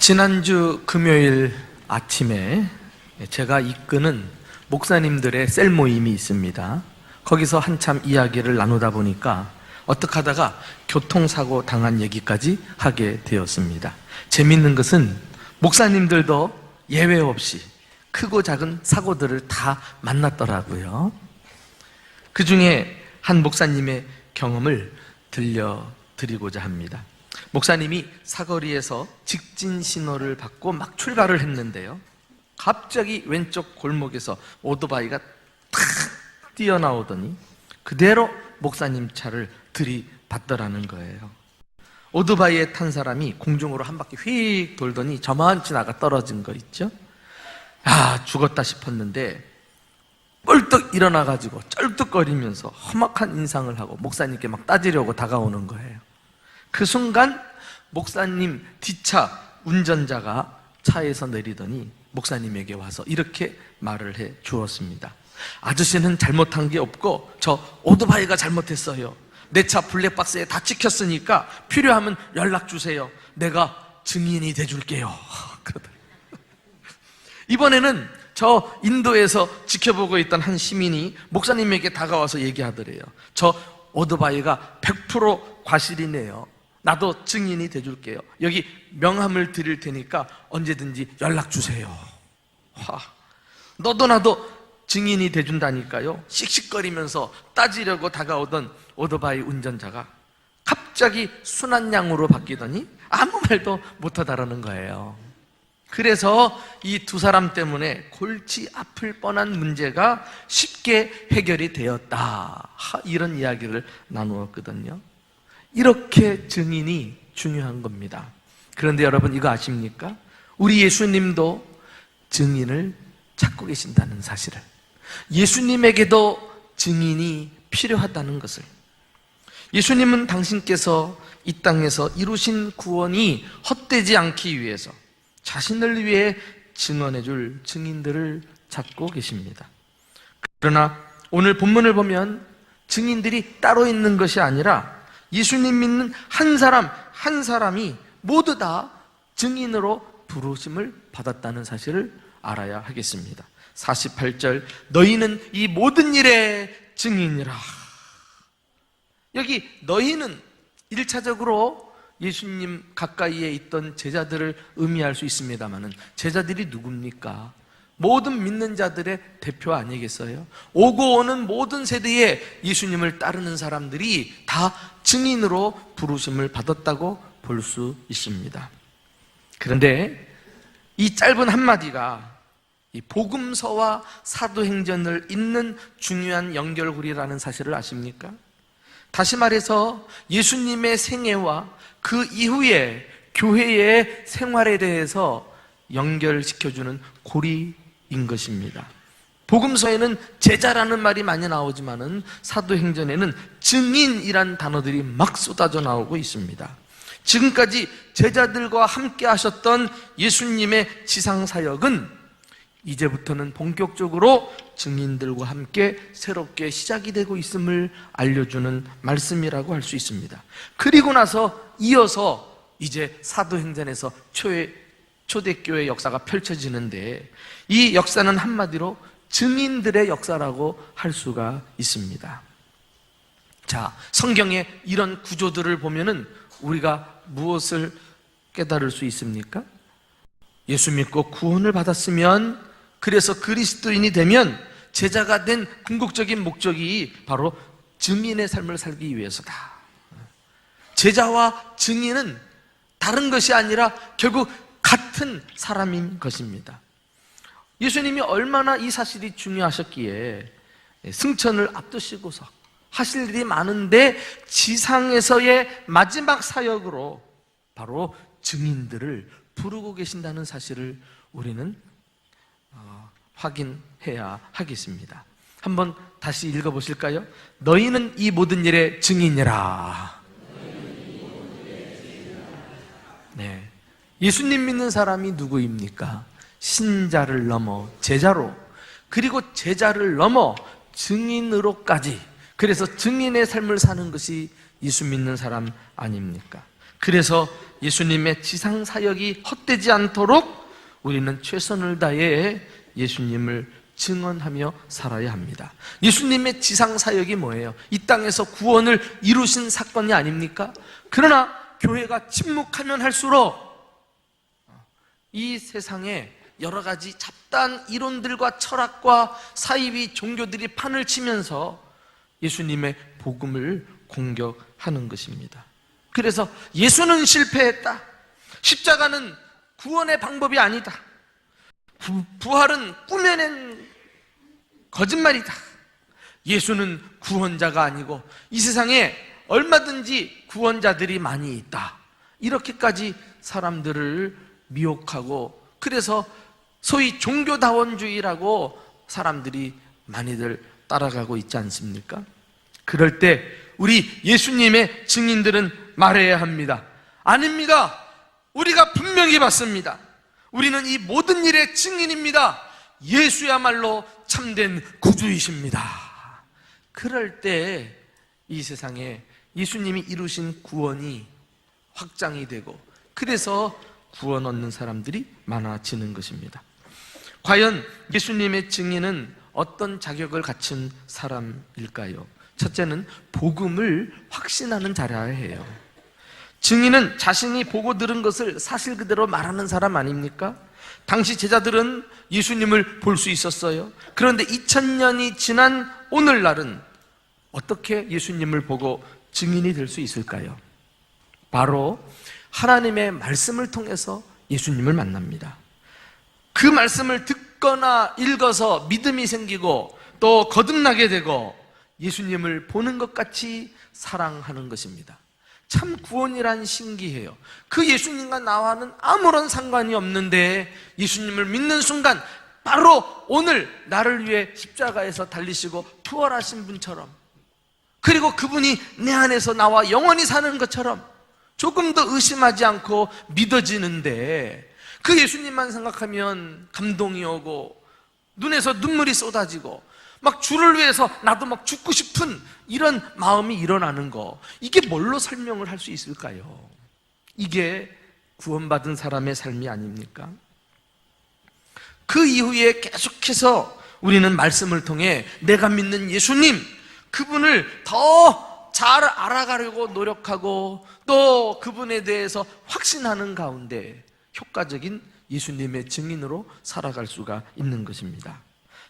지난주 금요일 아침에 제가 이끄는 목사님들의 셀 모임이 있습니다. 거기서 한참 이야기를 나누다 보니까 어떻게 하다가 교통사고 당한 얘기까지 하게 되었습니다. 재밌는 것은 목사님들도 예외 없이 크고 작은 사고들을 다 만났더라고요. 그 중에 한 목사님의 경험을 들려드리고자 합니다. 목사님이 사거리에서 직진 신호를 받고 막 출발을 했는데요, 갑자기 왼쪽 골목에서 오토바이가 탁 뛰어나오더니 그대로 목사님 차를 들이받더라는 거예요. 오토바이에 탄 사람이 공중으로 한 바퀴 휙 돌더니 저만 지나가 떨어진 거 있죠? 아, 죽었다 싶었는데 뻘떡 일어나가지고 쩔뚝거리면서 험악한 인상을 하고 목사님께 막 따지려고 다가오는 거예요. 그 순간 목사님 뒷차 운전자가 차에서 내리더니 목사님에게 와서 이렇게 말을 해 주었습니다. 아저씨는 잘못한 게 없고 저 오토바이가 잘못했어요. 내 차 블랙박스에 다 찍혔으니까 필요하면 연락 주세요. 내가 증인이 돼줄게요. 그러더라고요. 이번에는 저 인도에서 지켜보고 있던 한 시민이 목사님에게 다가와서 얘기하더래요. 저 오토바이가 100% 과실이네요. 나도 증인이 돼줄게요. 여기 명함을 드릴 테니까 언제든지 연락 주세요. 너도 나도 증인이 돼준다니까요. 씩씩거리면서 따지려고 다가오던 오토바이 운전자가 갑자기 순한 양으로 바뀌더니 아무 말도 못하다라는 거예요. 그래서 이 두 사람 때문에 골치 아플 뻔한 문제가 쉽게 해결이 되었다, 이런 이야기를 나누었거든요. 이렇게 증인이 중요한 겁니다. 그런데 여러분, 이거 아십니까? 우리 예수님도 증인을 찾고 계신다는 사실을, 예수님에게도 증인이 필요하다는 것을, 예수님은 당신께서 이 땅에서 이루신 구원이 헛되지 않기 위해서 자신을 위해 증언해 줄 증인들을 찾고 계십니다. 그러나 오늘 본문을 보면 증인들이 따로 있는 것이 아니라 예수님 믿는 한 사람 한 사람이 모두 다 증인으로 부르심을 받았다는 사실을 알아야 하겠습니다. 48절, 너희는 이 모든 일의 증인이라. 여기 너희는 1차적으로 예수님 가까이에 있던 제자들을 의미할 수 있습니다만은, 제자들이 누굽니까? 모든 믿는 자들의 대표 아니겠어요? 오고 오는 모든 세대에 예수님을 따르는 사람들이 다 증인으로 부르심을 받았다고 볼 수 있습니다. 그런데 이 짧은 한마디가 이 복음서와 사도행전을 잇는 중요한 연결고리라는 사실을 아십니까? 다시 말해서 예수님의 생애와 그 이후에 교회의 생활에 대해서 연결시켜주는 고리인 것입니다. 복음서에는 제자라는 말이 많이 나오지만은 사도행전에는 증인이란 단어들이 막 쏟아져 나오고 있습니다. 지금까지 제자들과 함께 하셨던 예수님의 지상사역은 이제부터는 본격적으로 증인들과 함께 새롭게 시작이 되고 있음을 알려주는 말씀이라고 할 수 있습니다. 그리고 나서 이어서 이제 사도행전에서 초대교회 역사가 펼쳐지는데, 이 역사는 한마디로 증인들의 역사라고 할 수가 있습니다. 자, 성경의 이런 구조들을 보면은 우리가 무엇을 깨달을 수 있습니까? 예수 믿고 구원을 받았으면, 그래서 그리스도인이 되면 제자가 된 궁극적인 목적이 바로 증인의 삶을 살기 위해서다. 제자와 증인은 다른 것이 아니라 결국 같은 사람인 것입니다. 예수님이 얼마나 이 사실이 중요하셨기에 승천을 앞두시고서 하실 일이 많은데 지상에서의 마지막 사역으로 바로 증인들을 부르고 계신다는 사실을 우리는 확인해야 하겠습니다. 한번 다시 읽어보실까요? 너희는 이 모든 일의 증인이라. 네, 예수님 믿는 사람이 누구입니까? 신자를 넘어 제자로, 그리고 제자를 넘어 증인으로까지, 그래서 증인의 삶을 사는 것이 예수 믿는 사람 아닙니까? 그래서 예수님의 지상 사역이 헛되지 않도록 우리는 최선을 다해 예수님을 증언하며 살아야 합니다. 예수님의 지상 사역이 뭐예요? 이 땅에서 구원을 이루신 사건이 아닙니까? 그러나 교회가 침묵하면 할수록 이 세상에 여러 가지 잡다한 이론들과 철학과 사이비 종교들이 판을 치면서 예수님의 복음을 공격하는 것입니다. 그래서 예수는 실패했다. 십자가는 구원의 방법이 아니다. 부활은 꾸며낸 거짓말이다. 예수는 구원자가 아니고 이 세상에 얼마든지 구원자들이 많이 있다. 이렇게까지 사람들을 미혹하고, 그래서 소위 종교다원주의라고 사람들이 많이들 따라가고 있지 않습니까? 그럴 때 우리 예수님의 증인들은 말해야 합니다. 아닙니다. 우리가 분명히 봤습니다. 우리는 이 모든 일의 증인입니다. 예수야말로 참된 구주이십니다. 그럴 때 이 세상에 예수님이 이루신 구원이 확장이 되고, 그래서 구원 얻는 사람들이 많아지는 것입니다. 과연 예수님의 증인은 어떤 자격을 갖춘 사람일까요? 첫째는 복음을 확신하는 자라야 해요. 증인은 자신이 보고 들은 것을 사실 그대로 말하는 사람 아닙니까? 당시 제자들은 예수님을 볼 수 있었어요. 그런데 2000년이 지난 오늘날은 어떻게 예수님을 보고 증인이 될 수 있을까요? 바로 하나님의 말씀을 통해서 예수님을 만납니다. 그 말씀을 듣거나 읽어서 믿음이 생기고 또 거듭나게 되고 예수님을 보는 것 같이 사랑하는 것입니다. 참 구원이란 신기해요. 그 예수님과 나와는 아무런 상관이 없는데 예수님을 믿는 순간 바로 오늘 나를 위해 십자가에서 달리시고 부활하신 분처럼, 그리고 그분이 내 안에서 나와 영원히 사는 것처럼 조금 더 의심하지 않고 믿어지는데, 그 예수님만 생각하면 감동이 오고 눈에서 눈물이 쏟아지고 막 주를 위해서 나도 막 죽고 싶은 이런 마음이 일어나는 거, 이게 뭘로 설명을 할 수 있을까요? 이게 구원받은 사람의 삶이 아닙니까? 그 이후에 계속해서 우리는 말씀을 통해 내가 믿는 예수님, 그분을 더 잘 알아가려고 노력하고 또 그분에 대해서 확신하는 가운데 효과적인 예수님의 증인으로 살아갈 수가 있는 것입니다.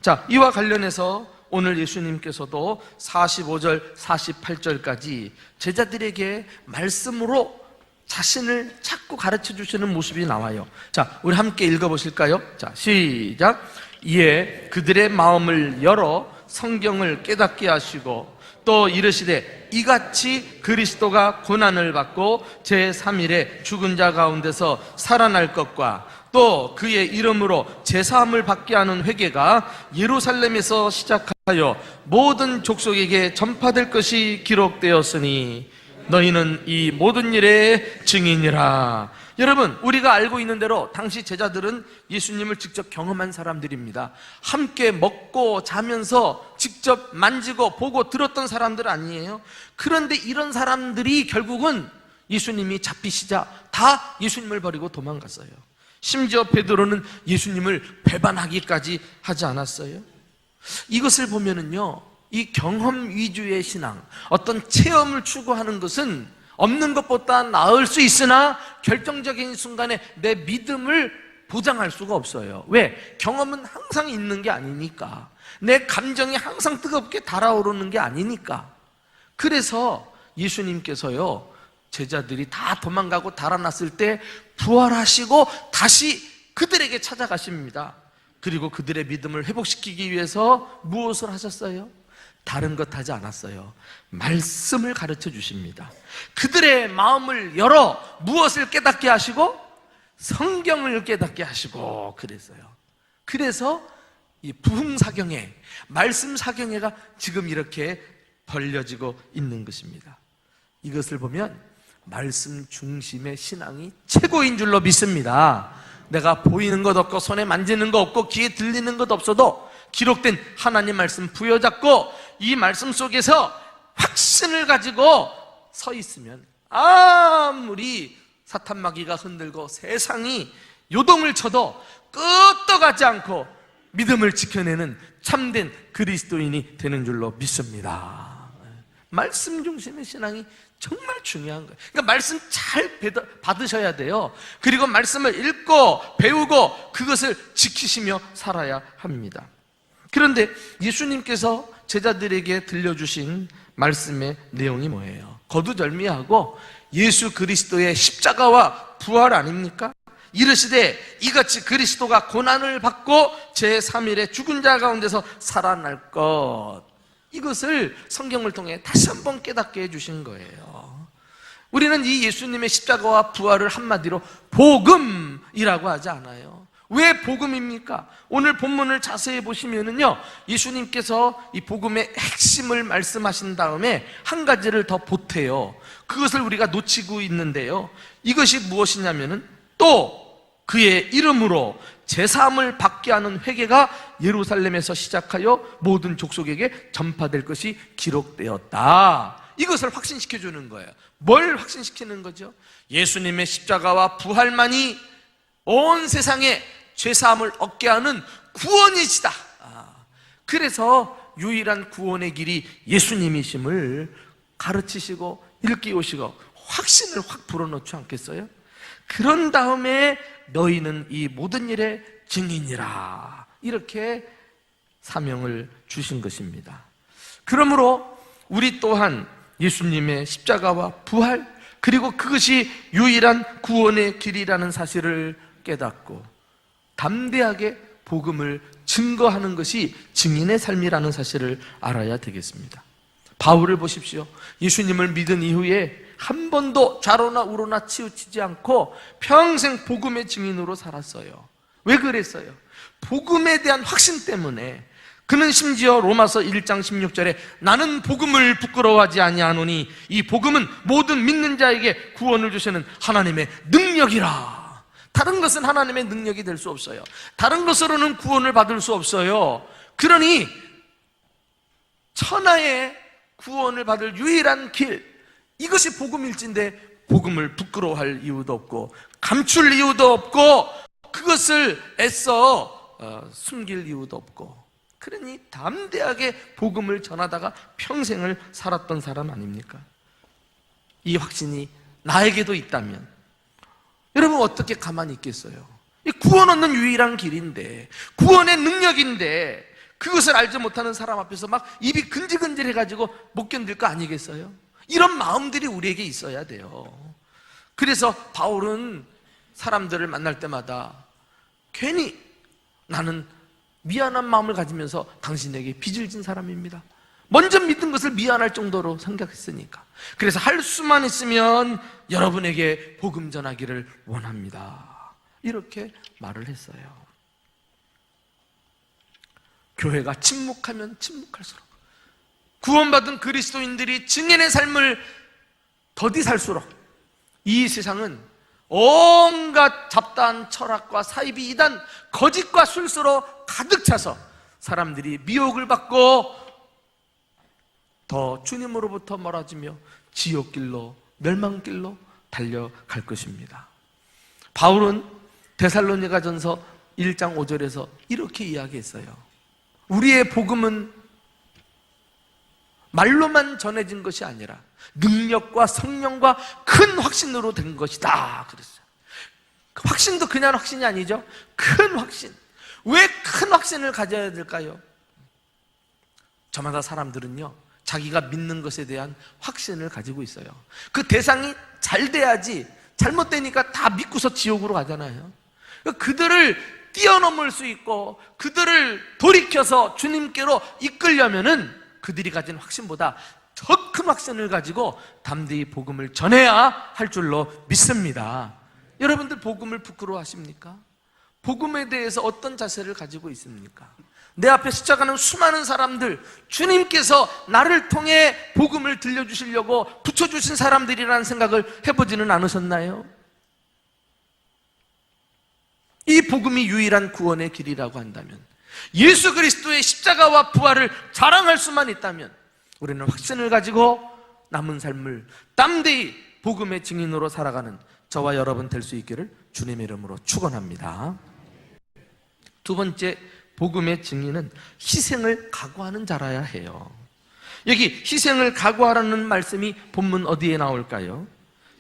자, 이와 관련해서 오늘 예수님께서도 45절, 48절까지 제자들에게 말씀으로 자신을 자꾸 가르쳐 주시는 모습이 나와요. 자, 우리 함께 읽어보실까요? 자, 시작. 이에 그들의 마음을 열어 성경을 깨닫게 하시고 또 이르시되 이같이 그리스도가 고난을 받고 제3일에 죽은 자 가운데서 살아날 것과 또 그의 이름으로 제사함을 받게 하는 회개가 예루살렘에서 시작하여 모든 족속에게 전파될 것이 기록되었으니 너희는 이 모든 일의 증인이라. 여러분, 우리가 알고 있는 대로 당시 제자들은 예수님을 직접 경험한 사람들입니다. 함께 먹고 자면서 직접 만지고 보고 들었던 사람들 아니에요? 그런데 이런 사람들이 결국은 예수님이 잡히시자 다 예수님을 버리고 도망갔어요. 심지어 베드로는 예수님을 배반하기까지 하지 않았어요? 이것을 보면은요, 이 경험 위주의 신앙, 어떤 체험을 추구하는 것은 없는 것보다 나을 수 있으나 결정적인 순간에 내 믿음을 보장할 수가 없어요. 왜? 경험은 항상 있는 게 아니니까. 내 감정이 항상 뜨겁게 달아오르는 게 아니니까. 그래서 예수님께서요, 제자들이 다 도망가고 달아났을 때 부활하시고 다시 그들에게 찾아가십니다. 그리고 그들의 믿음을 회복시키기 위해서 무엇을 하셨어요? 다른 것 하지 않았어요. 말씀을 가르쳐 주십니다. 그들의 마음을 열어 무엇을 깨닫게 하시고? 성경을 깨닫게 하시고 그랬어요. 그래서 이 부흥사경회, 말씀사경회가 지금 이렇게 벌려지고 있는 것입니다. 이것을 보면 말씀 중심의 신앙이 최고인 줄로 믿습니다. 내가 보이는 것 없고 손에 만지는 것 없고 귀에 들리는 것 없어도 기록된 하나님 말씀 부여잡고 이 말씀 속에서 확신을 가지고 서 있으면 아무리 사탄 마귀가 흔들고 세상이 요동을 쳐도 끄떡하지 않고 믿음을 지켜내는 참된 그리스도인이 되는 줄로 믿습니다. 말씀 중심의 신앙이 정말 중요한 거예요. 그러니까 말씀 잘 받으셔야 돼요. 그리고 말씀을 읽고 배우고 그것을 지키시며 살아야 합니다. 그런데 예수님께서 제자들에게 들려주신 말씀의 내용이 뭐예요? 거두절미하고 예수 그리스도의 십자가와 부활 아닙니까? 이르시되 이같이 그리스도가 고난을 받고 제3일에 죽은 자 가운데서 살아날 것, 이것을 성경을 통해 다시 한번 깨닫게 해주신 거예요. 우리는 이 예수님의 십자가와 부활을 한마디로 복음이라고 하지 않아요. 왜 복음입니까? 오늘 본문을 자세히 보시면은요, 예수님께서 이 복음의 핵심을 말씀하신 다음에 한 가지를 더 보태요. 그것을 우리가 놓치고 있는데요, 이것이 무엇이냐면은 또 그의 이름으로 제사함을 받게 하는 회개가 예루살렘에서 시작하여 모든 족속에게 전파될 것이 기록되었다. 이것을 확신시켜 주는 거예요. 뭘 확신시키는 거죠? 예수님의 십자가와 부활만이 온 세상에 죄사함을 얻게 하는 구원이시다. 그래서 유일한 구원의 길이 예수님이심을 가르치시고 일깨우시고 확신을 확 불어넣지 않겠어요? 그런 다음에 너희는 이 모든 일의 증인이라, 이렇게 사명을 주신 것입니다. 그러므로 우리 또한 예수님의 십자가와 부활, 그리고 그것이 유일한 구원의 길이라는 사실을 깨닫고 담대하게 복음을 증거하는 것이 증인의 삶이라는 사실을 알아야 되겠습니다. 바울을 보십시오. 예수님을 믿은 이후에 한 번도 좌로나 우로나 치우치지 않고 평생 복음의 증인으로 살았어요. 왜 그랬어요? 복음에 대한 확신 때문에. 그는 심지어 로마서 1장 16절에 나는 복음을 부끄러워하지 아니하노니 이 복음은 모든 믿는 자에게 구원을 주시는 하나님의 능력이라. 다른 것은 하나님의 능력이 될 수 없어요. 다른 것으로는 구원을 받을 수 없어요. 그러니 천하의 구원을 받을 유일한 길, 이것이 복음일진데 복음을 부끄러워할 이유도 없고 감출 이유도 없고 그것을 애써 숨길 이유도 없고, 그러니 담대하게 복음을 전하다가 평생을 살았던 사람 아닙니까? 이 확신이 나에게도 있다면 여러분 어떻게 가만히 있겠어요? 이 구원 얻는 유일한 길인데, 구원의 능력인데, 그것을 알지 못하는 사람 앞에서 막 입이 근질근질해가지고 못 견딜 거 아니겠어요? 이런 마음들이 우리에게 있어야 돼요. 그래서 바울은 사람들을 만날 때마다 괜히 나는 미안한 마음을 가지면서 당신에게 빚을 진 사람입니다, 먼저 믿은 것을 미안할 정도로 생각했으니까, 그래서 할 수만 있으면 여러분에게 복음 전하기를 원합니다, 이렇게 말을 했어요. 교회가 침묵하면 침묵할수록, 구원받은 그리스도인들이 증인의 삶을 더디 살수록 이 세상은 온갖 잡다한 철학과 사이비 이단, 거짓과 술수로 가득 차서 사람들이 미혹을 받고 더 주님으로부터 멀어지며 지옥길로, 멸망길로 달려갈 것입니다. 바울은 데살로니가전서 1장 5절에서 이렇게 이야기했어요. 우리의 복음은 말로만 전해진 것이 아니라 능력과 성령과 큰 확신으로 된 것이다 그랬어요. 그 확신도 그냥 확신이 아니죠. 큰 확신. 왜 큰 확신을 가져야 될까요? 저마다 사람들은요, 자기가 믿는 것에 대한 확신을 가지고 있어요. 그 대상이 잘 돼야지, 잘못되니까 다 믿고서 지옥으로 가잖아요. 그들을 뛰어넘을 수 있고 그들을 돌이켜서 주님께로 이끌려면은 그들이 가진 확신보다 더 큰 확신을 가지고 담대히 복음을 전해야 할 줄로 믿습니다. 여러분들 복음을 부끄러워하십니까? 복음에 대해서 어떤 자세를 가지고 있습니까? 내 앞에 스쳐가는 수많은 사람들, 주님께서 나를 통해 복음을 들려주시려고 붙여주신 사람들이라는 생각을 해보지는 않으셨나요? 이 복음이 유일한 구원의 길이라고 한다면, 예수 그리스도의 십자가와 부활을 자랑할 수만 있다면 우리는 확신을 가지고 남은 삶을 담대히 복음의 증인으로 살아가는 저와 여러분 될 수 있기를 주님의 이름으로 축원합니다. 두 번째, 복음의 증인은 희생을 각오하는 자라야 해요. 여기 희생을 각오하라는 말씀이 본문 어디에 나올까요?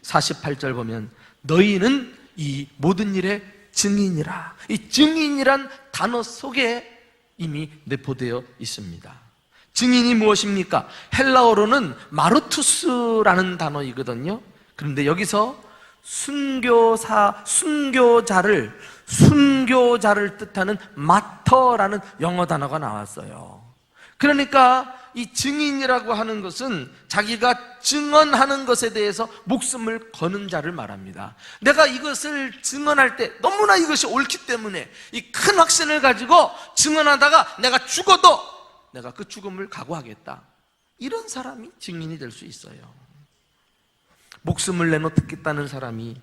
48절 보면 너희는 이 모든 일의 증인이라. 이 증인이란 단어 속에 이미 내포되어 있습니다. 증인이 무엇입니까? 헬라어로는 마르투스라는 단어이거든요. 그런데 여기서 순교자를 뜻하는 마터라는 영어 단어가 나왔어요. 그러니까 이 증인이라고 하는 것은 자기가 증언하는 것에 대해서 목숨을 거는 자를 말합니다. 내가 이것을 증언할 때 너무나 이것이 옳기 때문에 이 큰 확신을 가지고 증언하다가 내가 죽어도 내가 그 죽음을 각오하겠다. 이런 사람이 증인이 될 수 있어요. 목숨을 내놓겠다는 사람이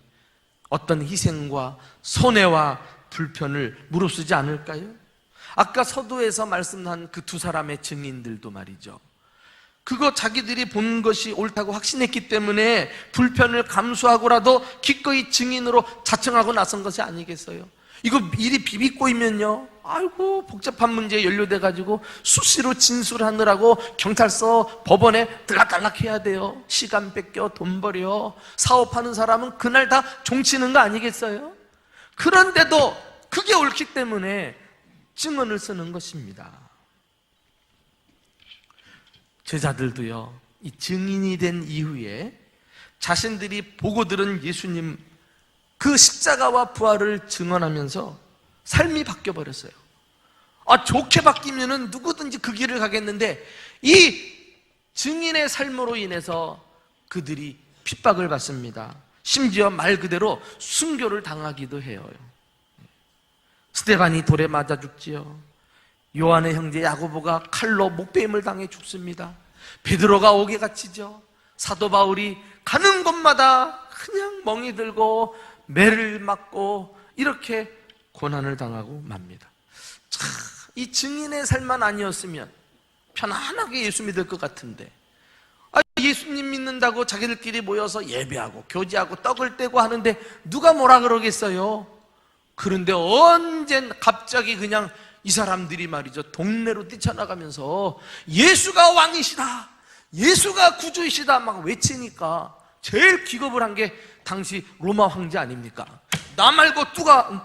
어떤 희생과 손해와 불편을 무릅쓰지 않을까요? 아까 서두에서 말씀한 그 두 사람의 증인들도 말이죠. 그거 자기들이 본 것이 옳다고 확신했기 때문에 불편을 감수하고라도 기꺼이 증인으로 자청하고 나선 것이 아니겠어요? 이거 일이 비비꼬이면요, 아이고 복잡한 문제에 연루돼가지고 수시로 진술하느라고 경찰서 법원에 들락달락 해야 돼요. 시간 뺏겨 돈 버려. 사업하는 사람은 그날 다 종치는 거 아니겠어요? 그런데도 그게 옳기 때문에 증언을 쓰는 것입니다. 제자들도요, 이 증인이 된 이후에 자신들이 보고 들은 예수님 그 십자가와 부활을 증언하면서 삶이 바뀌어버렸어요. 좋게 바뀌면은 누구든지 그 길을 가겠는데 이 증인의 삶으로 인해서 그들이 핍박을 받습니다. 심지어 말 그대로 순교를 당하기도 해요. 스데반이 돌에 맞아 죽지요. 요한의 형제 야고보가 칼로 목베임을 당해 죽습니다. 베드로가 옥에 갇히죠. 사도 바울이 가는 곳마다 그냥 멍이 들고 매를 맞고 이렇게 고난을 당하고 맙니다. 참, 이 증인의 삶만 아니었으면 편안하게 예수 믿을 것 같은데, 예수님 믿는다고 자기들끼리 모여서 예배하고 교제하고 떡을 떼고 하는데 누가 뭐라 그러겠어요? 그런데 언젠 갑자기 그냥 이 사람들이 말이죠, 동네로 뛰쳐나가면서 예수가 왕이시다, 예수가 구주이시다 막 외치니까 제일 기겁을 한 게 당시 로마 황제 아닙니까? 나 말고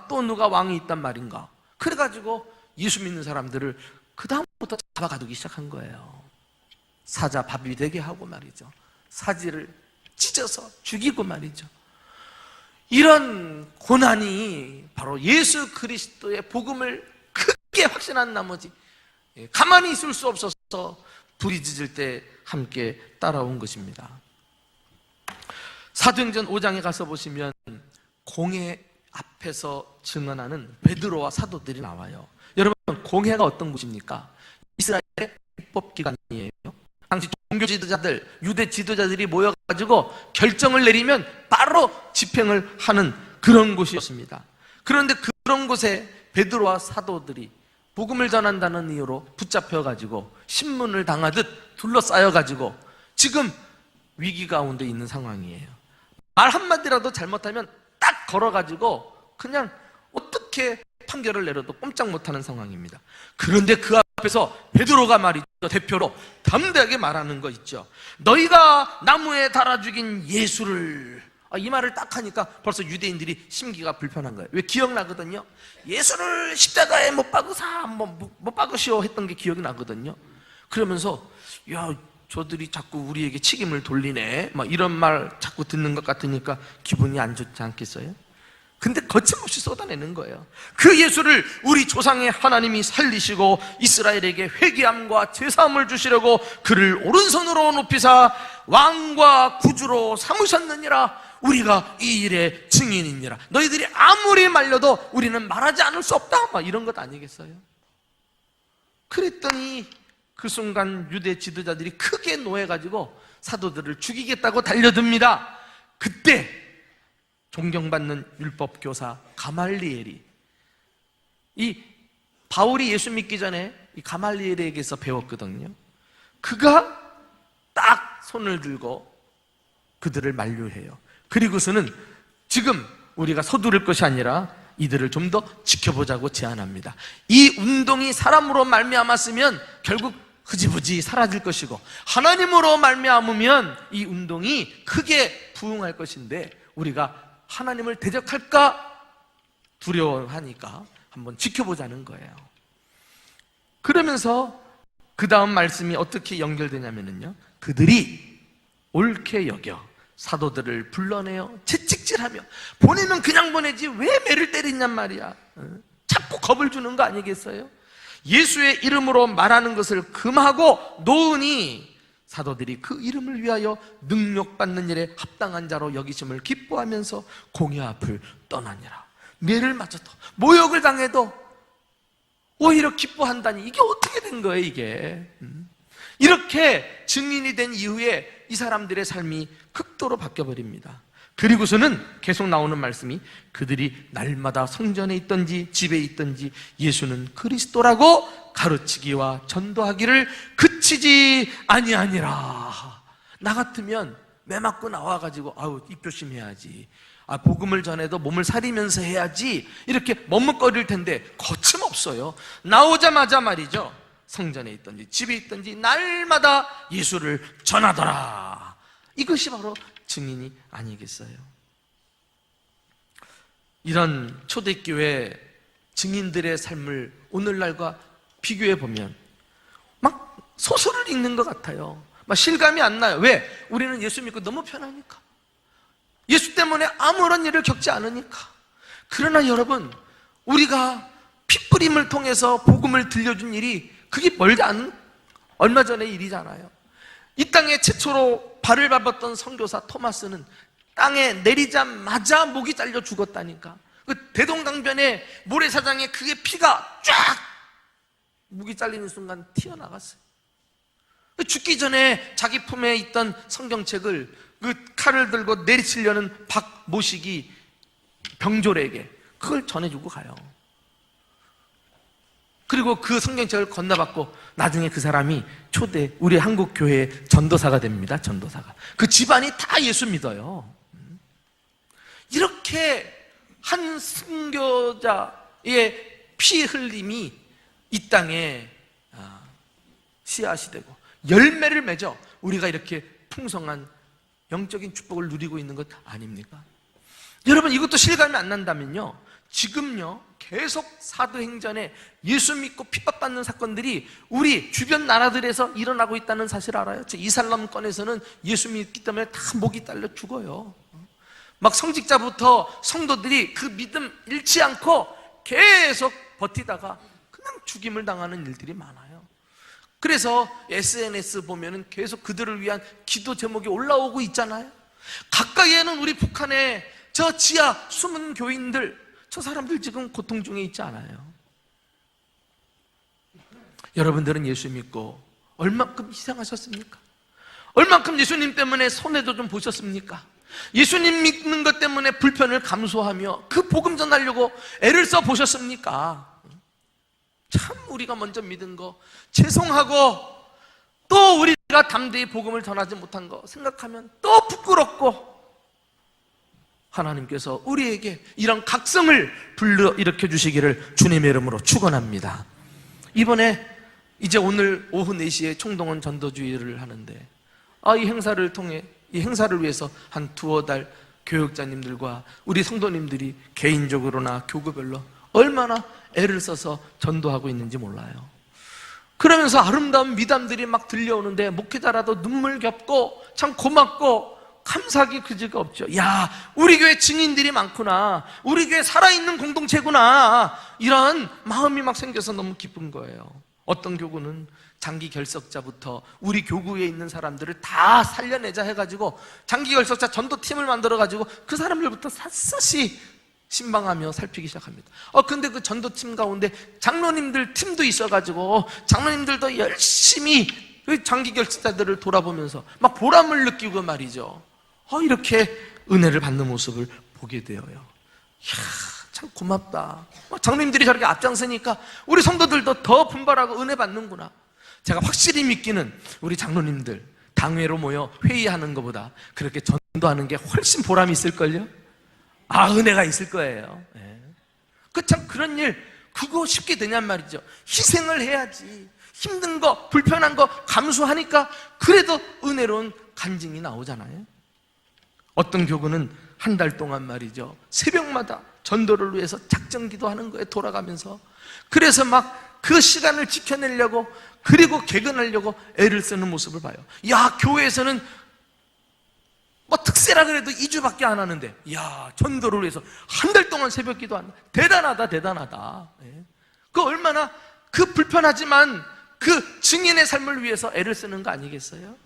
또 누가 왕이 있단 말인가? 그래가지고 예수 믿는 사람들을 그 다음부터 잡아가두기 시작한 거예요. 사자 밥이 되게 하고 말이죠, 사지를 찢어서 죽이고 말이죠. 이런 고난이 바로 예수 그리스도의 복음을 크게 확신한 나머지 가만히 있을 수 없어서 불이 짖을 때 함께 따라온 것입니다. 사도행전 5장에 가서 보시면 공회 앞에서 증언하는 베드로와 사도들이 나와요. 여러분, 공회가 어떤 곳입니까? 이스라엘의 입법기관이에요. 당시 종교 지도자들, 유대 지도자들이 모여가지고 결정을 내리면 바로 집행을 하는 그런 곳이었습니다. 그런데 그런 곳에 베드로와 사도들이 복음을 전한다는 이유로 붙잡혀가지고 신문을 당하듯 둘러싸여가지고 지금 위기 가운데 있는 상황이에요. 말 한마디라도 잘못하면 딱 걸어가지고 그냥 어떻게 판결을 내려도 꼼짝 못하는 상황입니다. 그런데 그 앞에서 베드로가 말이죠, 대표로 담대하게 말하는 거 있죠. 너희가 나무에 달아 죽인 예수를, 이 말을 딱 하니까 벌써 유대인들이 심기가 불편한 거예요. 왜? 기억나거든요. 예수를 십자가에 못 박으시오 했던 게 기억이 나거든요. 그러면서 야, 저들이 자꾸 우리에게 책임을 돌리네, 막 이런 말 자꾸 듣는 것 같으니까 기분이 안 좋지 않겠어요? 근데 거침없이 쏟아내는 거예요. 그 예수를 우리 조상의 하나님이 살리시고 이스라엘에게 회개함과 제사함을 주시려고 그를 오른손으로 높이사 왕과 구주로 삼으셨느니라. 우리가 이 일의 증인이니라. 너희들이 아무리 말려도 우리는 말하지 않을 수 없다, 막 이런 것 아니겠어요? 그랬더니 그 순간 유대 지도자들이 크게 노해가지고 사도들을 죽이겠다고 달려듭니다. 그때 존경받는 율법교사 가말리엘이, 이 바울이 예수 믿기 전에 이 가말리엘에게서 배웠거든요. 그가 딱 손을 들고 그들을 만류해요. 그리고서는 지금 우리가 서두를 것이 아니라 이들을 좀 더 지켜보자고 제안합니다. 이 운동이 사람으로 말미암았으면 결국 흐지부지 사라질 것이고, 하나님으로 말미암으면 이 운동이 크게 부흥할 것인데, 우리가 하나님을 대적할까 두려워하니까 한번 지켜보자는 거예요. 그러면서 그 다음 말씀이 어떻게 연결되냐면요, 그들이 옳게 여겨 사도들을 불러내어 채찍질하며, 보내면 그냥 보내지 왜 매를 때리냔 말이야. 자꾸 겁을 주는 거 아니겠어요? 예수의 이름으로 말하는 것을 금하고 놓으니 사도들이 그 이름을 위하여 능력받는 일에 합당한 자로 여기심을 기뻐하면서 공회 앞을 떠나니라. 매를 맞아도 모욕을 당해도 오히려 기뻐한다니, 이게 어떻게 된 거예요 이게? 이렇게 증인이 된 이후에 이 사람들의 삶이 극도로 바뀌어버립니다. 그리고서는 계속 나오는 말씀이, 그들이 날마다 성전에 있든지 집에 있든지 예수는 그리스도라고 가르치기와 전도하기를 그치지 아니하니라. 나 같으면 매 맞고 나와가지고 아우 입조심해야지, 복음을 전해도 몸을 사리면서 해야지, 이렇게 머뭇거릴 텐데 거침없어요. 나오자마자 말이죠, 성전에 있든지 집에 있든지 날마다 예수를 전하더라. 이것이 바로 증인이 아니겠어요? 이런 초대교회 증인들의 삶을 오늘날과 비교해 보면 막 소설을 읽는 것 같아요. 막 실감이 안 나요. 왜? 우리는 예수 믿고 너무 편하니까, 예수 때문에 아무런 일을 겪지 않으니까. 그러나 여러분, 우리가 핏부림을 통해서 복음을 들려준 일이 그게 멀지 않은 얼마 전의 일이잖아요. 이 땅에 최초로 발을 밟았던 선교사 토마스는 땅에 내리자마자 목이 잘려 죽었다니까. 그 대동강변에 모래사장에 그게 피가 쫙, 목이 잘리는 순간 튀어나갔어요. 죽기 전에 자기 품에 있던 성경책을 그 칼을 들고 내리치려는 박모식이 병졸에게 그걸 전해주고 가요. 그리고 그 성경책을 건너받고 나중에 그 사람이 초대 우리 한국 교회의 전도사가 됩니다. 전도사가. 그 집안이 다 예수 믿어요. 이렇게 한 순교자의 피 흘림이 이 땅에 씨앗이 되고 열매를 맺어 우리가 이렇게 풍성한 영적인 축복을 누리고 있는 것 아닙니까? 여러분, 이것도 실감이 안 난다면요, 지금요 계속 사도행전에 예수 믿고 핍박받는 사건들이 우리 주변 나라들에서 일어나고 있다는 사실 알아요? 이슬람권에서는 예수 믿기 때문에 다 목이 딸려 죽어요. 막 성직자부터 성도들이 그 믿음 잃지 않고 계속 버티다가 그냥 죽임을 당하는 일들이 많아요. 그래서 SNS 보면은 계속 그들을 위한 기도 제목이 올라오고 있잖아요. 가까이에는 우리 북한의 저 지하 숨은 교인들, 저 사람들 지금 고통 중에 있지 않아요? 여러분들은 예수 믿고 얼만큼 희생하셨습니까? 얼만큼 예수님 때문에 손해도 좀 보셨습니까? 예수님 믿는 것 때문에 불편을 감수하며 그 복음 전하려고 애를 써 보셨습니까? 참 우리가 먼저 믿은 거 죄송하고, 또 우리가 담대히 복음을 전하지 못한 거 생각하면 또 부끄럽고, 하나님께서 우리에게 이런 각성을 불러일으켜 주시기를 주님의 이름으로 축원합니다. 이번에 이제 오늘 오후 4시에 총동원 전도주의를 하는데, 이 행사를 통해, 이 행사를 위해서 한 두어 달 교육자님들과 우리 성도님들이 개인적으로나 교구별로 얼마나 애를 써서 전도하고 있는지 몰라요. 그러면서 아름다운 미담들이 막 들려오는데 목회자라도 눈물겹고 참 고맙고 감사하기 그지가 없죠. 야, 우리 교회 증인들이 많구나, 우리 교회 살아있는 공동체구나, 이런 마음이 막 생겨서 너무 기쁜 거예요. 어떤 교구는 장기 결석자부터 우리 교구에 있는 사람들을 다 살려내자 해가지고 장기 결석자 전도팀을 만들어가지고 그 사람들부터 샅샅이 신방하며 살피기 시작합니다. 근데 그 전도팀 가운데 장로님들 팀도 있어가지고 장로님들도 열심히 그 장기 결석자들을 돌아보면서 막 보람을 느끼고 말이죠. 이렇게 은혜를 받는 모습을 보게 되어요. 이야, 참 고맙다. 장로님들이 저렇게 앞장서니까 우리 성도들도 더 분발하고 은혜 받는구나. 제가 확실히 믿기는 우리 장로님들 당회로 모여 회의하는 것보다 그렇게 전도하는 게 훨씬 보람이 있을걸요? 은혜가 있을 거예요. 참 그런 일 그거 쉽게 되냔 말이죠. 희생을 해야지. 힘든 거, 불편한 거 감수하니까 그래도 은혜로운 간증이 나오잖아요. 어떤 교구는 한 달 동안 말이죠, 새벽마다 전도를 위해서 작정 기도하는 거에 돌아가면서, 그래서 막 그 시간을 지켜내려고, 그리고 개근하려고 애를 쓰는 모습을 봐요. 야, 교회에서는 뭐 특세라 그래도 2주밖에 안 하는데, 야, 전도를 위해서 한 달 동안 새벽 기도한다. 대단하다, 대단하다. 그 얼마나 그 불편하지만 그 증인의 삶을 위해서 애를 쓰는 거 아니겠어요?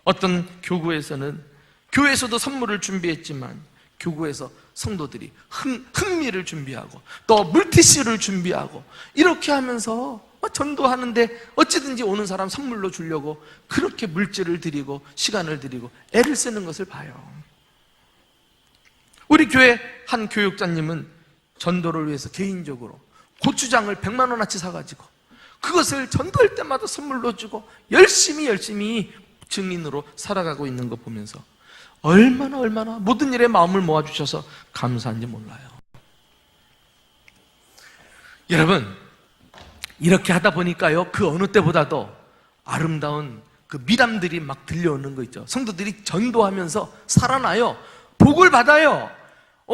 어떤 교구에서는 교회에서도 선물을 준비했지만 교구에서 성도들이 흥미를 준비하고 또 물티슈를 준비하고 이렇게 하면서 전도하는데 어찌든지 오는 사람 선물로 주려고 그렇게 물질을 드리고 시간을 드리고 애를 쓰는 것을 봐요. 우리 교회 한 교육자님은 전도를 위해서 개인적으로 고추장을 100만 원어치 사가지고 그것을 전도할 때마다 선물로 주고 열심히 증인으로 살아가고 있는 거 보면서 얼마나 모든 일에 마음을 모아주셔서 감사한지 몰라요. 여러분, 이렇게 하다 보니까요, 그 어느 때보다도 아름다운 그 미담들이 막 들려오는 거 있죠. 성도들이 전도하면서 살아나요. 복을 받아요.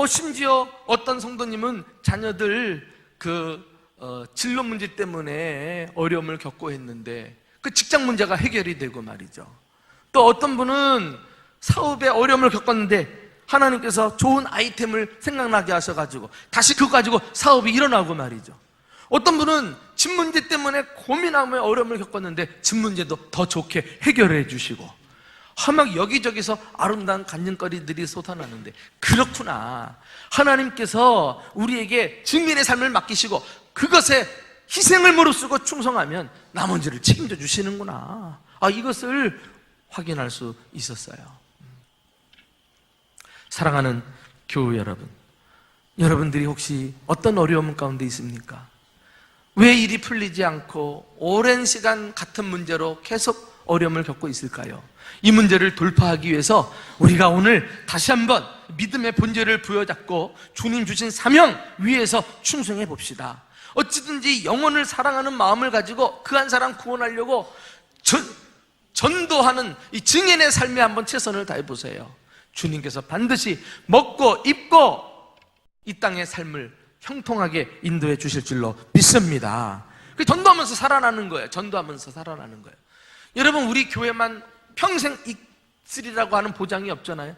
심지어 어떤 성도님은 자녀들 진로 문제 때문에 어려움을 겪고 했는데 그 직장 문제가 해결이 되고 말이죠. 또 어떤 분은 사업에 어려움을 겪었는데 하나님께서 좋은 아이템을 생각나게 하셔가지고 다시 그거 가지고 사업이 일어나고 말이죠. 어떤 분은 집 문제 때문에 고민하며 어려움을 겪었는데 집 문제도 더 좋게 해결해 주시고, 막 여기저기서 아름다운 간증거리들이 솟아나는데, 그렇구나, 하나님께서 우리에게 증인의 삶을 맡기시고 그것에 희생을 무릅쓰고 충성하면 나머지를 책임져 주시는구나, 이것을 확인할 수 있었어요. 사랑하는 교우 여러분, 여러분들이 혹시 어떤 어려움 가운데 있습니까? 왜 일이 풀리지 않고 오랜 시간 같은 문제로 계속 어려움을 겪고 있을까요? 이 문제를 돌파하기 위해서 우리가 오늘 다시 한번 믿음의 본질을 부여잡고 주님 주신 사명 위에서 충성해 봅시다. 어찌든지 영혼을 사랑하는 마음을 가지고 그 한 사람 구원하려고 전도하는 이 증인의 삶에 한번 최선을 다해 보세요. 주님께서 반드시 먹고 입고 이 땅의 삶을 형통하게 인도해 주실 줄로 믿습니다. 전도하면서 살아나는 거예요. 전도하면서 살아나는 거예요. 여러분, 우리 교회만 평생 있으리라고 하는 보장이 없잖아요.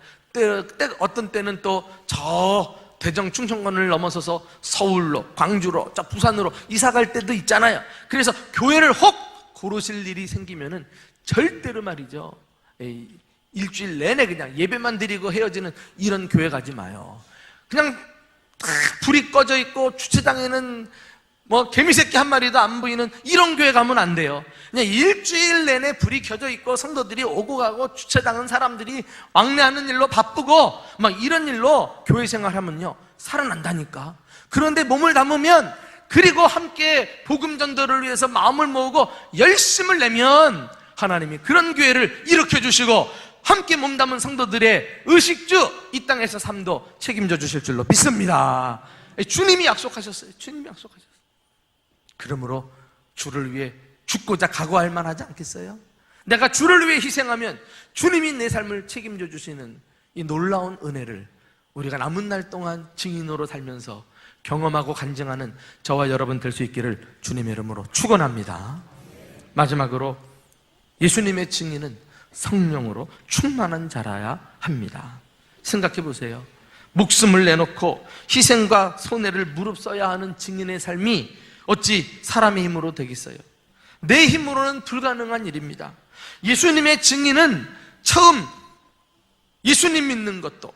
어떤 때는 또 저 대정 충청권을 넘어서서 서울로, 광주로, 저 부산으로 이사 갈 때도 있잖아요. 그래서 교회를 혹 고르실 일이 생기면은 절대로 말이죠, 일주일 내내 그냥 예배만 드리고 헤어지는 이런 교회 가지 마요. 그냥 불이 꺼져 있고 주차장에는 뭐 개미새끼 한 마리도 안 보이는 이런 교회 가면 안 돼요. 그냥 일주일 내내 불이 켜져 있고 성도들이 오고 가고 주차장은 사람들이 왕래하는 일로 바쁘고 막 이런 일로 교회 생활하면요, 살아난다니까. 그런데 몸을 담으면, 그리고 함께 복음 전도를 위해서 마음을 모으고 열심을 내면 하나님이 그런 교회를 일으켜 주시고 함께 몸담은 성도들의 의식주 이 땅에서 삶도 책임져 주실 줄로 믿습니다. 주님이 약속하셨어요. 주님이 약속하셨어요. 그러므로 주를 위해 죽고자 각오할 만하지 않겠어요? 내가 주를 위해 희생하면 주님이 내 삶을 책임져 주시는 이 놀라운 은혜를 우리가 남은 날 동안 증인으로 살면서 경험하고 간증하는 저와 여러분 될 수 있기를 주님의 이름으로 축원합니다. 마지막으로 예수님의 증인은 성령으로 충만한 자라야 합니다. 생각해 보세요. 목숨을 내놓고 희생과 손해를 무릅써야 하는 증인의 삶이 어찌 사람의 힘으로 되겠어요? 내 힘으로는 불가능한 일입니다. 예수님의 증인은 처음 예수님 믿는 것도,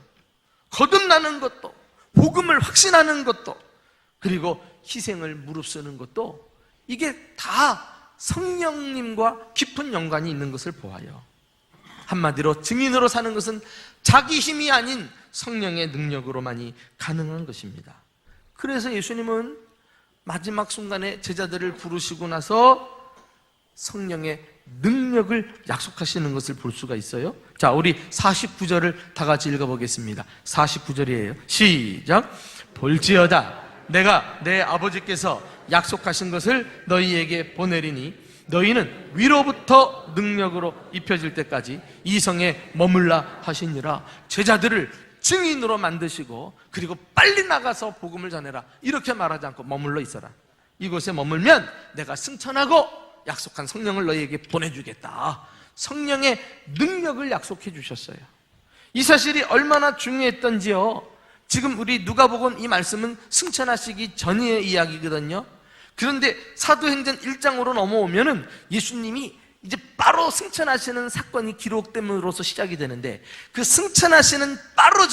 거듭나는 것도, 복음을 확신하는 것도, 그리고 희생을 무릅쓰는 것도, 이게 다 성령님과 깊은 연관이 있는 것을 보아요. 한마디로 증인으로 사는 것은 자기 힘이 아닌 성령의 능력으로만이 가능한 것입니다. 그래서 예수님은 마지막 순간에 제자들을 부르시고 나서 성령의 능력을 약속하시는 것을 볼 수가 있어요. 자, 우리 49절을 다 같이 읽어보겠습니다. 49절이에요. 시작. 볼지어다 내가 내 아버지께서 약속하신 것을 너희에게 보내리니 너희는 위로부터 능력으로 입혀질 때까지 이 성에 머물라 하시니라. 제자들을 증인으로 만드시고 그리고 빨리 나가서 복음을 전해라 이렇게 말하지 않고 머물러 있어라. 이곳에 머물면 내가 승천하고 약속한 성령을 너희에게 보내주겠다. 성령의 능력을 약속해 주셨어요. 이 사실이 얼마나 중요했던지요. 지금 우리 누가복음 이 말씀은 승천하시기 전의 이야기거든요. 그런데 사도행전 1장으로 넘어오면은 예수님이 이제 바로 승천하시는 사건이 기록됨으로써 시작이 되는데, 그 승천하시는 바로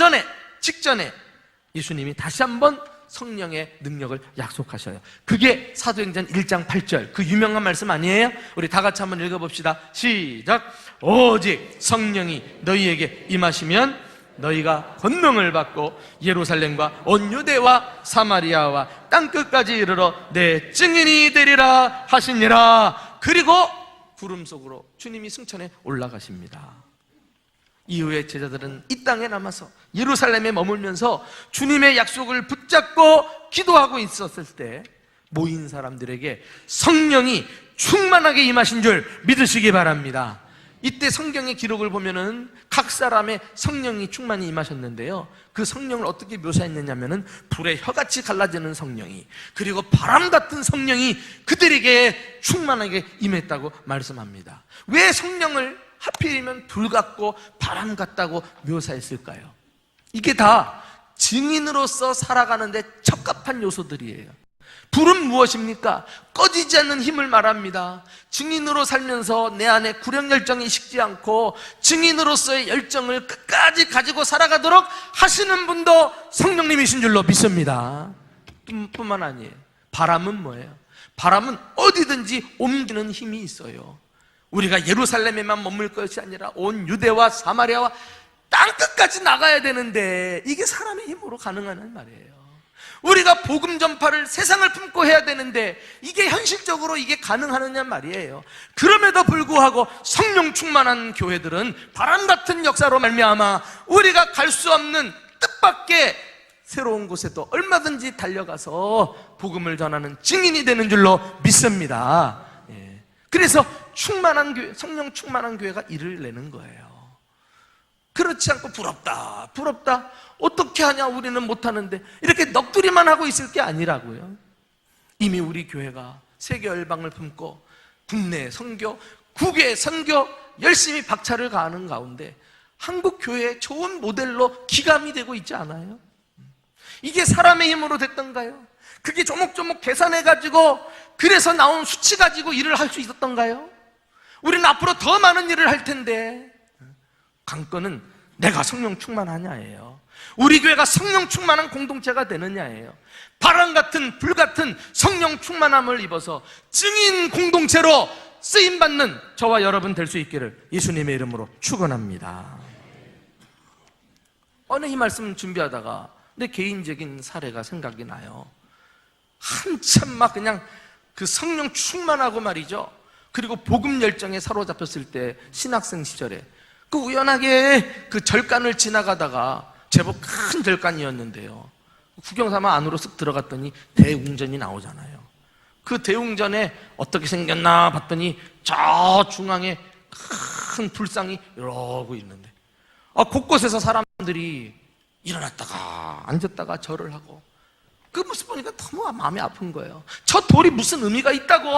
직전에 예수님이 다시 한번 성령의 능력을 약속하셔요. 그게 사도행전 1장 8절 그 유명한 말씀 아니에요? 우리 다 같이 한번 읽어봅시다. 시작. 오직 성령이 너희에게 임하시면 너희가 권능을 받고 예루살렘과 온 유대와 사마리아와 땅끝까지 이르러 내 증인이 되리라 하시니라. 그리고 구름 속으로 주님이 승천에 올라가십니다. 이후에 제자들은 이 땅에 남아서 예루살렘에 머물면서 주님의 약속을 붙잡고 기도하고 있었을 때 모인 사람들에게 성령이 충만하게 임하신 줄 믿으시기 바랍니다. 이때 성경의 기록을 보면은 각 사람의 성령이 충만히 임하셨는데요, 그 성령을 어떻게 묘사했느냐면은 불의 혀같이 갈라지는 성령이, 그리고 바람 같은 성령이 그들에게 충만하게 임했다고 말씀합니다. 왜 성령을 하필이면 불 같고 바람 같다고 묘사했을까요? 이게 다 증인으로서 살아가는데 적합한 요소들이에요. 불은 무엇입니까? 꺼지지 않는 힘을 말합니다. 증인으로 살면서 내 안에 구령열정이 식지 않고 증인으로서의 열정을 끝까지 가지고 살아가도록 하시는 분도 성령님이신 줄로 믿습니다. 뿐만 아니에요. 바람은 뭐예요? 바람은 어디든지 옮기는 힘이 있어요. 우리가 예루살렘에만 머물 것이 아니라 온 유대와 사마리아와 땅끝까지 나가야 되는데 이게 사람의 힘으로 가능한 말이에요. 우리가 복음 전파를 세상을 품고 해야 되는데 이게 현실적으로 이게 가능하느냐 말이에요. 그럼에도 불구하고 성령 충만한 교회들은 바람 같은 역사로 말미암아 우리가 갈 수 없는 뜻밖의 새로운 곳에도 얼마든지 달려가서 복음을 전하는 증인이 되는 줄로 믿습니다. 그래서 충만한 교회, 성령 충만한 교회가 일을 내는 거예요. 그렇지 않고 부럽다 어떻게 하냐, 우리는 못하는데, 이렇게 넋두리만 하고 있을 게 아니라고요. 이미 우리 교회가 세계 열방을 품고 국내 선교, 국외 선교 열심히 박차를 가하는 가운데 한국 교회의 좋은 모델로 기감이 되고 있지 않아요? 이게 사람의 힘으로 됐던가요? 그게 조목조목 계산해가지고 그래서 나온 수치 가지고 일을 할 수 있었던가요? 우리는 앞으로 더 많은 일을 할 텐데, 관건은 내가 성령 충만하냐예요. 우리 교회가 성령 충만한 공동체가 되느냐예요. 바람 같은 불 같은 성령 충만함을 입어서 증인 공동체로 쓰임받는 저와 여러분 될 수 있기를 예수님의 이름으로 축원합니다. 어느 이 말씀 준비하다가 내 개인적인 사례가 생각이 나요. 한참 막 그냥 그 성령 충만하고 말이죠, 그리고 복음 열정에 사로잡혔을 때 신학생 시절에 그 우연하게 그 절간을 지나가다가 제법 큰 절간이었는데요, 구경삼아 안으로 쓱 들어갔더니 대웅전이 나오잖아요. 그 대웅전에 어떻게 생겼나 봤더니 저 중앙에 큰 불상이 이러고 있는데, 곳곳에서 사람들이 일어났다가 앉았다가 절을 하고, 그 모습 보니까 너무 마음이 아픈 거예요. 저 돌이 무슨 의미가 있다고,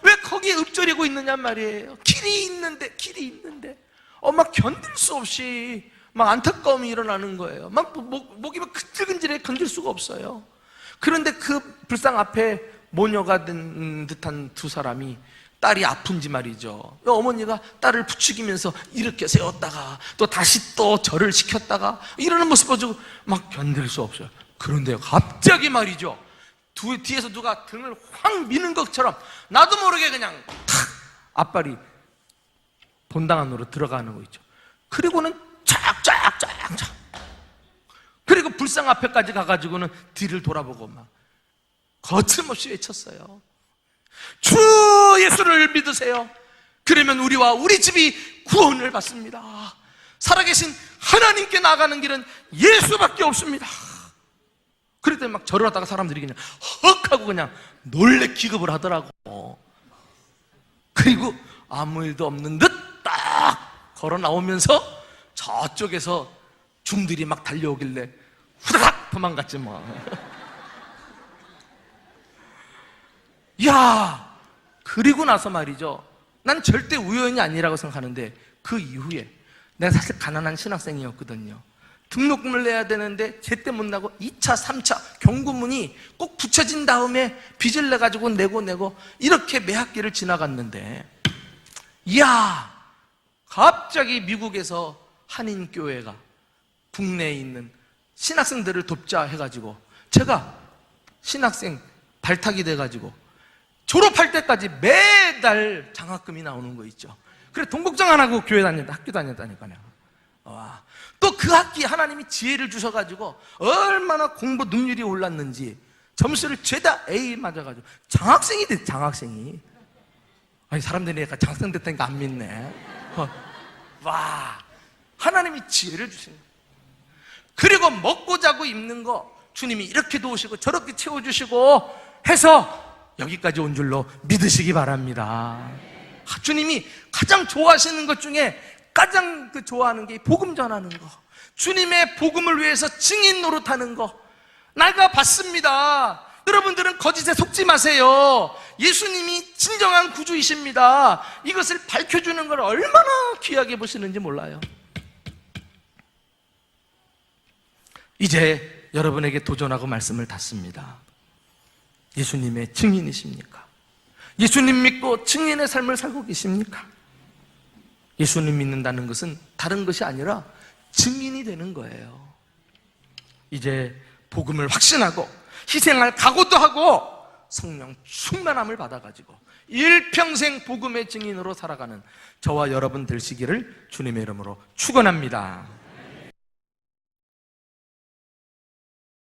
왜 거기에 읊조리고 있느냐 말이에요. 길이 있는데 막 견딜 수 없이 막 안타까움이 일어나는 거예요. 막 목이 막 근질근질해 견딜 수가 없어요. 그런데 그 불상 앞에 모녀가 된 듯한 두 사람이, 딸이 아픈지 말이죠, 어머니가 딸을 부추기면서 이렇게 세웠다가 또 다시 또 절을 시켰다가 이러는 모습 보고 막 견딜 수 없어요. 그런데 갑자기 말이죠, 뒤에서 누가 등을 확 미는 것처럼 나도 모르게 그냥 탁 앞발이 본당 안으로 들어가는 거 있죠. 그리고는 쫙 그리고 불상 앞에까지 가가지고는 뒤를 돌아보고 막 거침없이 외쳤어요. 주 예수를 믿으세요. 그러면 우리와 우리 집이 구원을 받습니다. 살아계신 하나님께 나가는 길은 예수밖에 없습니다. 그랬더니 막 절을 하다가 사람들이 그냥 헉 하고 그냥 놀래 기겁을 하더라고. 그리고 아무 일도 없는 듯 딱 걸어 나오면서 저쪽에서 중들이 막 달려오길래 후다닥 도망갔지 뭐. 야, 그리고 나서 말이죠, 난 절대 우연이 아니라고 생각하는데 그 이후에 내가 사실 가난한 신학생이었거든요. 등록금을 내야 되는데 제때 못 나고 2차, 3차 경고문이 꼭 붙여진 다음에 빚을 내가지고 내고 이렇게 매 학기를 지나갔는데, 이야, 갑자기 미국에서 한인교회가 국내에 있는 신학생들을 돕자 해가지고 제가 신학생 발탁이 돼가지고 졸업할 때까지 매달 장학금이 나오는 거 있죠. 그래, 동국장 안 하고 교회 다녔다, 학교 다녔다니까요. 와, 또 그 학기에 하나님이 지혜를 주셔가지고 얼마나 공부 능률이 올랐는지 점수를 죄다 A 맞아가지고 장학생이 됐, 장학생이. 아니, 사람들이 약간 장학생 됐다니까 안 믿네. 와, 하나님이 지혜를 주신 거예요. 그리고 먹고 자고 입는 거 주님이 이렇게 도우시고 저렇게 채워주시고 해서 여기까지 온 줄로 믿으시기 바랍니다. 주님이 가장 좋아하시는 것 중에 가장 좋아하는 게 복음 전하는 거, 주님의 복음을 위해서 증인 노릇하는 거. 내가 봤습니다. 여러분들은 거짓에 속지 마세요. 예수님이 진정한 구주이십니다. 이것을 밝혀주는 걸 얼마나 귀하게 보시는지 몰라요. 이제 여러분에게 도전하고 말씀을 닫습니다. 예수님의 증인이십니까? 예수님 믿고 증인의 삶을 살고 계십니까? 예수님 믿는다는 것은 다른 것이 아니라 증인이 되는 거예요. 이제 복음을 확신하고 희생할 각오도 하고 성령 충만함을 받아가지고 일평생 복음의 증인으로 살아가는 저와 여러분 되시기를 주님의 이름으로 축원합니다.